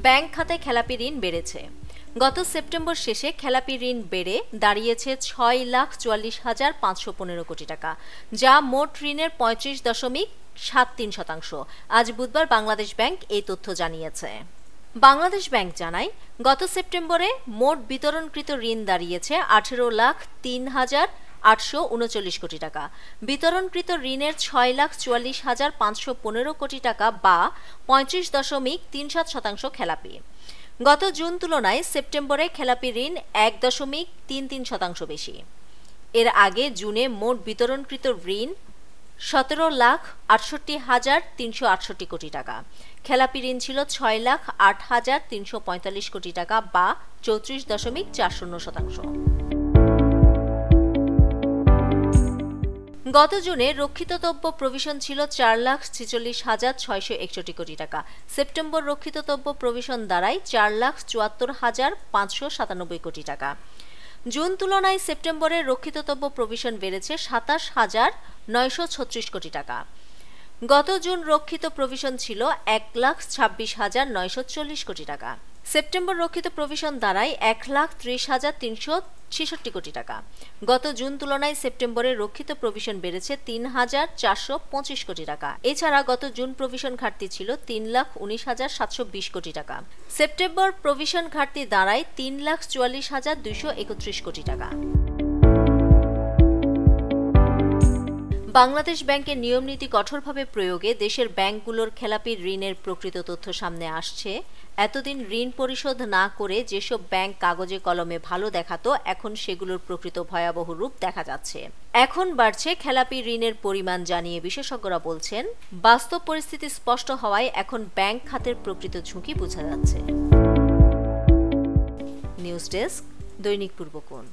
Bank খাতায় খেলাপি ঋণ বেড়েছে। গত সেপ্টেম্বর শেষে খেলাপি ঋণ বেড়ে দাঁড়িয়েছে ৬,৪৪,৫১৫ কোটি টাকা, যা মোট ঋণের ৩৫.৭৩%। আজ বুধবার বাংলাদেশ ব্যাংক এই তথ্য জানিয়েছে। বাংলাদেশ ব্যাংক জানায়, গত সেপ্টেম্বরে মোট বিতরণকৃত ঋণ দাঁড়িয়েছে ১৮,০৩,৮৩৯ কোটি টাকা। বিতরণকৃত ঋণের ৬,৪৪,৫১৫ কোটি টাকা বা ৩৫.৩৭% খেলাপি। গত জুন তুলনায় সেপ্টেম্বরে খেলাপি ঋণ ১.৩৩% বেশি। এর আগে জুনে মোট বিতরণকৃত ঋণ ১৭,৬৮,৩৬৮ কোটি টাকা। খেলাপি ঋণ ছিল 6,০৮,৩৪৫ কোটি টাকা বা ৩৪.৪০%। গত জুনে রক্ষিতব্য প্রভিশন ছিল 4,46,661 কোটি টাকা। সেপ্টেম্বর রক্ষিতব্য প্রভিশন দাঁড়ায় 4,74,597 কোটি টাকা। জুন তুলনায় সেপ্টেম্বরে রক্ষিতব্য প্রভিশন বেড়েছে ২৭,৯৩৬ কোটি টাকা। গত জুন রক্ষিত প্রভিশন ছিল 1,26,940 কোটি টাকা। সেপ্টেম্বর রক্ষিত প্রভিশন দাঁড়ায় 1,30,366 কোটি টাকা। গত জুন তুলনায় সেপ্টেম্বরে রক্ষিত প্রভিশন বেড়েছে 3,425 কোটি টাকা। এছাড়া গত জুন প্রভিশন ঘাটতি ছিল 3,19,720 কোটি টাকা। সেপ্টেম্বর প্রভিশন ঘাটতি দাঁড়ায় 3,44,231 কোটি টাকা। বাংলাদেশ ব্যাংকের নিয়মনীতি কঠোরভাবে প্রয়োগে দেশের ব্যাংকগুলোর খেলাপি ঋণের প্রকৃত তথ্য সামনে আসছে। এতদিন ঋণ পরিশোধ না করে যেসব ব্যাংক কাগজে কলমে ভালো দেখাতো, এখন সেগুলোর প্রকৃত ভয়াবহ রূপ দেখা যাচ্ছে। এখন বাড়ছে খেলাপি ঋণের পরিমাণ জানিয়ে বিশেষজ্ঞরা বলছেন, বাস্তব পরিস্থিতি স্পষ্ট হওয়ায় এখন ব্যাংক খাতের প্রকৃত ঝুঁকি বোঝা যাচ্ছে। নিউজ ডেস্ক, দৈনিক পূর্বকোণ।